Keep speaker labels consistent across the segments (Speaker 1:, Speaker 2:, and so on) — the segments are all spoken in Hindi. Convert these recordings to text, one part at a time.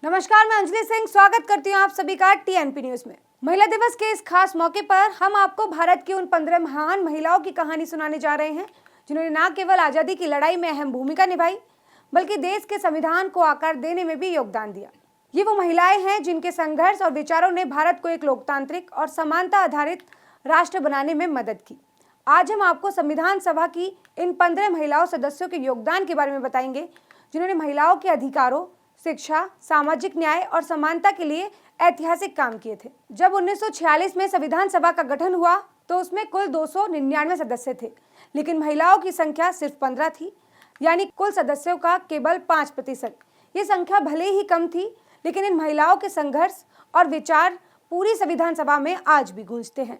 Speaker 1: नमस्कार, मैं अंजलि सिंह स्वागत करती हूँ आप सभी का टीएनपी न्यूज में। महिला दिवस के इस खास मौके पर हम आपको भारत की उन 15 महान महिलाओं की कहानी सुनाने जा रहे हैं जिन्होंने न केवल आजादी की लड़ाई में अहम भूमिका निभाई बल्कि देश के संविधान को आकार देने में भी योगदान दिया। ये वो महिलाएं हैं जिनके संघर्ष और विचारों ने भारत को एक लोकतांत्रिक और समानता आधारित राष्ट्र बनाने में मदद की। आज हम आपको संविधान सभा की इन 15 महिलाओं सदस्यों के योगदान के बारे में बताएंगे जिन्होंने महिलाओं के अधिकारों, शिक्षा, सामाजिक न्याय और समानता के लिए ऐतिहासिक काम किए थे। जब 1946 में संविधान सभा का गठन हुआ तो उसमें कुल 299 सदस्य थे, लेकिन महिलाओं की संख्या सिर्फ 15 थी, यानी कुल सदस्यों का केवल 5%। ये संख्या भले ही कम थी, लेकिन इन महिलाओं के संघर्ष और विचार पूरी संविधान सभा में आज भी गूंजते हैं।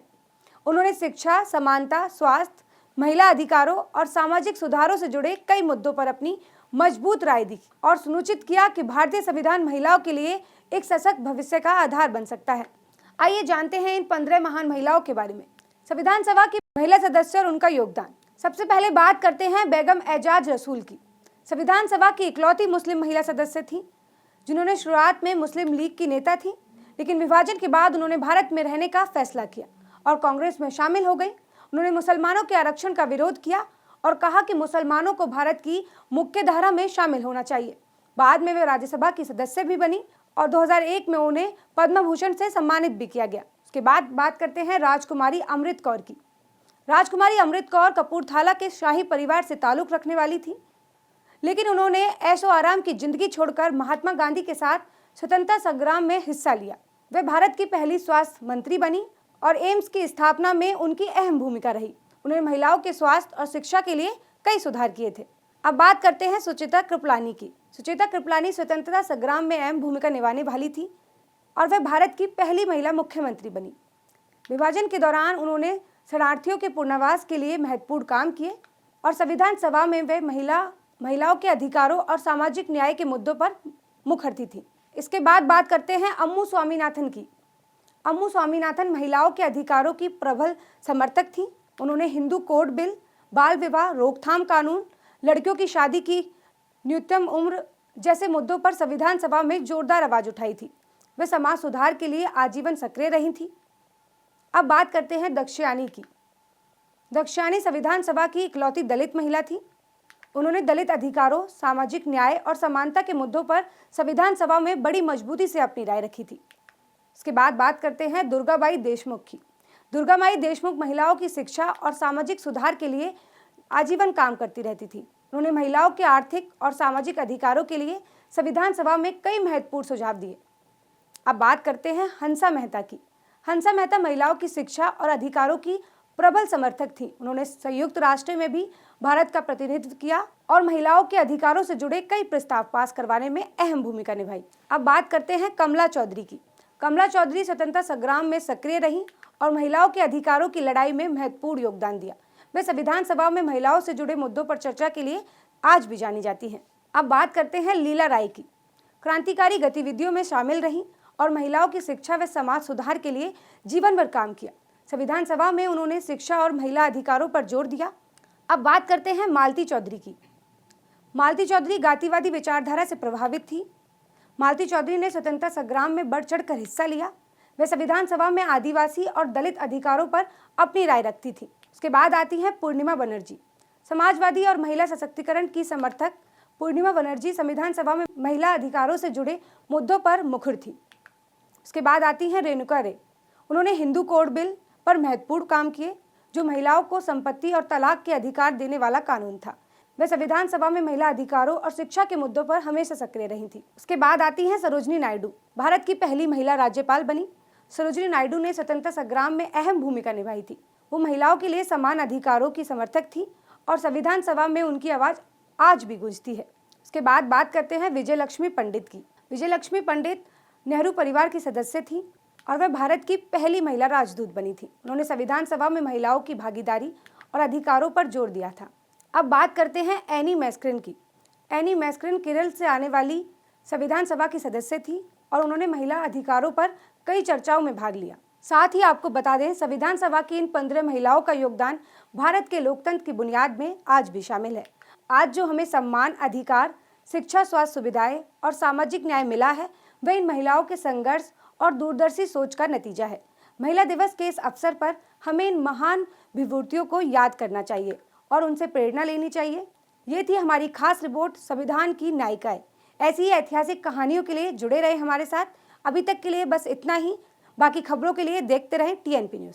Speaker 1: उन्होंने शिक्षा, समानता, स्वास्थ्य, महिला अधिकारों और सामाजिक सुधारों से जुड़े कई मुद्दों पर अपनी मजबूत राय दी और सुनिश्चित किया कि भारतीय संविधान महिलाओं के लिए एक सशक्त भविष्य का आधार बन सकता है। आइए जानते हैं इन 15 महान महिलाओं के बारे में। संविधान सभा की महिला सदस्य और उनका योगदान। सबसे पहले बात करते हैं बेगम एजाज रसूल की। संविधान सभा की इकलौती मुस्लिम महिला सदस्य थी जिन्होंने शुरुआत में मुस्लिम लीग की नेता थी, लेकिन विभाजन के बाद उन्होंने भारत में रहने का फैसला किया और कांग्रेस में शामिल हो गई। उन्होंने मुसलमानों के आरक्षण का विरोध किया और कहा कि मुसलमानों को भारत की मुख्य धारा में शामिल होना चाहिए। बाद में वे राज्यसभा की सदस्य भी बनी और 2001 में उन्हें पद्म भूषण से सम्मानित भी किया गया। उसके बाद बात करते हैं राजकुमारी अमृत कौर की। राजकुमारी अमृत कौर कपूरथला के शाही परिवार से ताल्लुक रखने वाली थी, लेकिन उन्होंने ऐशो आराम की जिंदगी छोड़कर महात्मा गांधी के साथ स्वतंत्रता संग्राम में हिस्सा लिया। वे भारत की पहली स्वास्थ्य मंत्री बनी और एम्स की स्थापना में उनकी अहम भूमिका रही। उन्होंने महिलाओं के स्वास्थ्य और शिक्षा के लिए कई सुधार किए थे। अब बात करते हैं सुचेता कृपलानी की। सुचेता कृपलानी स्वतंत्रता संग्राम में अहम भूमिका निभाने वाली थी और वह भारत की पहली महिला मुख्यमंत्री बनी। विभाजन के दौरान उन्होंने शरणार्थियों के पुनर्वास के लिए महत्वपूर्ण काम किए और संविधान सभा में वे महिलाओं के अधिकारों और सामाजिक न्याय के मुद्दों पर मुखरती थी। इसके बाद बात करते हैं अम्मू स्वामीनाथन की। अम्मू स्वामीनाथन महिलाओं के अधिकारों की प्रबल समर्थक थी। उन्होंने हिंदू कोड बिल, बाल विवाह रोकथाम कानून, लड़कियों की शादी की न्यूनतम उम्र जैसे मुद्दों पर संविधान सभा में जोरदार आवाज उठाई थी। वे समाज सुधार के लिए आजीवन सक्रिय रही थी। अब बात करते हैं दक्षयानी की। दक्षयानी संविधान सभा की इकलौती दलित महिला थी। उन्होंने दलित अधिकारों, सामाजिक न्याय और समानता के मुद्दों पर संविधान सभा में बड़ी मजबूती से अपनी राय रखी थी। इसके बाद बात करते हैं दुर्गाबाई देशमुख की। दुर्गाबाई देशमुख महिलाओं की शिक्षा और सामाजिक सुधार के लिए आजीवन काम करती रहती थी। उन्होंने महिलाओं के आर्थिक और सामाजिक अधिकारों के लिए संविधान सभा में कई महत्वपूर्ण सुझाव दिए। अब बात करते हैं हंसा मेहता की। हंसा मेहता महिलाओं की शिक्षा और अधिकारों की प्रबल समर्थक थी। उन्होंने संयुक्त राष्ट्र में भी भारत का प्रतिनिधित्व किया और महिलाओं के अधिकारों से जुड़े कई प्रस्ताव पास करवाने में अहम भूमिका निभाई। अब बात करते हैं कमला चौधरी की। कमला चौधरी स्वतंत्रता संग्राम में सक्रिय रही और महिलाओं के अधिकारों की लड़ाई में महत्वपूर्ण योगदान दिया। वे संविधान सभा में महिलाओं से जुड़े मुद्दों पर चर्चा के लिए आज भी जानी जाती हैं। अब बात करते हैं लीला राय की। क्रांतिकारी गतिविधियों में शामिल रहीं और महिलाओं की शिक्षा व समाज सुधार के लिए जीवन भर काम किया। संविधान सभा में उन्होंने शिक्षा और महिला अधिकारों पर जोर दिया। अब बात करते हैं मालती चौधरी की। मालती चौधरी गांधीवादी विचारधारा से प्रभावित थी। मालती चौधरी ने स्वतंत्रता संग्राम में बढ़ चढ़कर हिस्सा लिया। वे संविधान सभा में आदिवासी और दलित अधिकारों पर अपनी राय रखती थी। उसके बाद आती है पूर्णिमा बनर्जी। समाजवादी और महिला सशक्तिकरण की समर्थक पूर्णिमा बनर्जी संविधान सभा में महिला अधिकारों से जुड़े मुद्दों पर मुखर थी। उसके बाद आती हैं रेणुका रे। उन्होंने हिंदू कोड बिल पर महत्वपूर्ण काम किए, जो महिलाओं को संपत्ति और तलाक के अधिकार देने वाला कानून था। वे संविधान सभा में महिला अधिकारों और शिक्षा के मुद्दों पर हमेशा सक्रिय रही थी। उसके बाद आती हैं सरोजनी नायडू। भारत की पहली महिला राज्यपाल बनी। सरोजनी नायडू ने स्वतंत्रता संग्राम में अहम भूमिका निभाई थी। वो महिलाओं के लिए समान अधिकारों की समर्थक थी और संविधान सभा में उनकी आवाज आज भी गूंजती है। उसके बाद बात करते हैं विजय लक्ष्मी पंडित की। विजय लक्ष्मी पंडित नेहरू परिवार की सदस्य थी और वह भारत की पहली महिला राजदूत बनी थी। उन्होंने संविधान सभा में महिलाओं की भागीदारी और अधिकारों पर जोर दिया था। अब बात करते हैं एनी मैस्क्रिन की। एनी मैस्क्रिन केरल से आने वाली संविधान सभा की सदस्य थी और उन्होंने महिला अधिकारों पर कई चर्चाओं में भाग लिया। साथ ही आपको बता दें, संविधान सभा की इन 15 महिलाओं का योगदान भारत के लोकतंत्र की बुनियाद में आज भी शामिल है। आज जो हमें सम्मान, अधिकार, शिक्षा, स्वास्थ्य सुविधाएं और सामाजिक न्याय मिला है, वह इन महिलाओं के संघर्ष और दूरदर्शी सोच का नतीजा है। महिला दिवस के इस अवसर पर हमें इन महान विभूतियों को याद करना चाहिए और उनसे प्रेरणा लेनी चाहिए। ये थी हमारी खास रिपोर्ट संविधान की नायिकाएं। ऐसी ही ऐतिहासिक कहानियों के लिए जुड़े रहे हमारे साथ। अभी तक के लिए बस इतना ही। बाकी खबरों के लिए देखते रहें TNP न्यूज़।